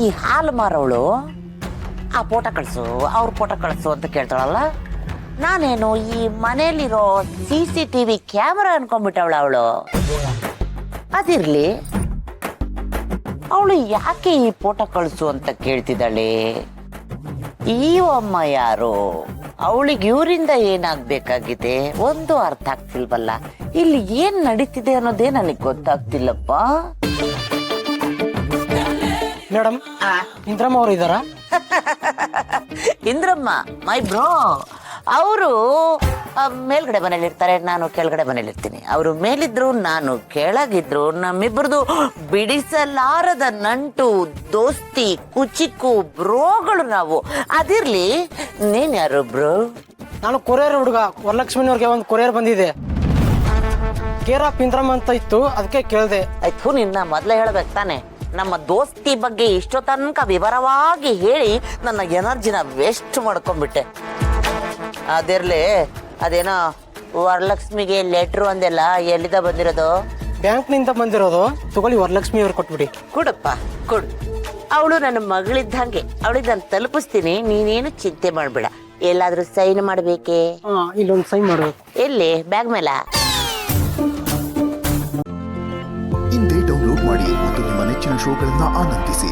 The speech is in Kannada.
ಈ ಹಾಲು ಮಾರೋಳು ಆ ಫೋಟೋ ಕಳಿಸು ಅವ್ರ ಫೋಟೋ ಕಳಿಸು ಅಂತ ಕೇಳ್ತಾಳಲ್ಲ, ನಾನೇನು ಈ ಮನೇಲಿರೋ CCTV ಕ್ಯಾಮರಾ ಅನ್ಕೊಂಡ್ಬಿಟ್ಟವಳ ಅವಳು. ಅದಿರ್ಲಿ, ಅವಳು ಯಾಕೆ ಈ ಫೋಟೋ ಕಳಿಸು ಅಂತ ಕೇಳ್ತಿದ್ದಾಳೆ? ಈ ಅಮ್ಮ ಯಾರು? ಅವಳಿಗೆ ಇವರಿಂದ ಏನಾಗ್ಬೇಕಾಗಿದೆ ಒಂದು ಅರ್ಥ ಆಗ್ತಿಲ್ವಲ್ಲ. ಇಲ್ಲಿ ಏನ್ ನಡೀತಿದೆ ಅನ್ನೋದೇ ನನಗೆ ಗೊತ್ತಾಗ್ತಿಲ್ಲಪ್ಪ. ಮೇಡಮ್, ಇಂದ್ರಮ್ಮ ಅವರು ಇದ್ದಾರಾ? ಇಂದ್ರಮ್ಮ ಮೈ ಬ್ರೋ, ಅವರು ಮೇಲ್ಗಡೆ ಮನೇಲಿ ಇರ್ತಾರೆ, ನಾನು ಕೆಳಗಡೆ ಮನೇಲಿ ಇರ್ತೀನಿ. ಅವರು ಮೇಲಿದ್ರು ನಾನು ಕೆಳಗಿದ್ರು ನಮ್ಮಿಬ್ಬರದು ಬಿಡಿಸಲಾರದ ನಂಟು, ದೋಸ್ತಿ, ಕುಚಿಕ್ಕು, ಬ್ರೋಗಳು ನಾವು. ಅದಿರ್ಲಿ, ನೀನ್ ಯಾರು ಬ್ರೋ? ನಾನು ಕೊರಿಯರ್ ಹುಡುಗ. ವರಲಕ್ಷ್ಮಿನವ್ರಿಗೆ ಒಂದು ಕೊರಿಯರ್ ಬಂದಿದೆ, ಕೇರ್ ಆಫ್ ಇಂದ್ರಮ್ಮ ಅಂತ ಇತ್ತು, ಅದಕ್ಕೆ ಕೇಳಿದೆ. ಆಯ್ತು, ನಿನ್ನ ಮೊದಲೇ ಹೇಳ್ಬೇಕು ತಾನೆ. ನಮ್ಮ ದೋಸ್ತಿ ಬಗ್ಗೆ ಇಷ್ಟೋ ತನಕ ವಿವರವಾಗಿ ಹೇಳಿ ನನ್ನ ಎನರ್ಜಿನ ವೇಸ್ಟ್ ಮಾಡ್ಕೊಂಡ್ಬಿಟ್ಟೆ. ಅದಿರ್ಲಿ, ಅದೇನೋ ವರಲಕ್ಷ್ಮಿಗೆ ಲೆಟ್ರು ಅಂದೆಲ್ಲ, ಎಲ್ಲಿಂದ ಬಂದಿರೋದು? ಬ್ಯಾಂಕ್ನಿಂದ ಬಂದಿರೋದು. ತಗೊಳ್ಳಿ, ವರಲಕ್ಷ್ಮಿ ಅವ್ರು ಕೊಟ್ಬಿಡಿ. ಕೊಡಪ್ಪ ಕೊಡು. ಅವಳು ನನ್ನ ಮಗಳಿದ್ದಂಗೆ, ಅವಳಿಗೆ ನಾನು ತಲುಪಿಸ್ತೀನಿ, ನೀನೇನು ಚಿಂತೆ ಮಾಡ್ಬೇಡ. ಎಲ್ಲಾದ್ರೂ ಸೈನ್ ಮಾಡ್ಬೇಕೆ? ಇಲ್ಲೊಂದು ಸೈನ್ ಮಾಡಬೇಕು. ಎಲ್ಲಿ? ಬ್ಯಾಗ್ ಮೇಲ? ಇಂದೇ ಡೌನ್ಲೋಡ್ ಮಾಡಿ ಮತ್ತು ನಿಮ್ಮ ನೆಚ್ಚಿನ ಶೋಗಳನ್ನ ಆನಂದಿಸಿ.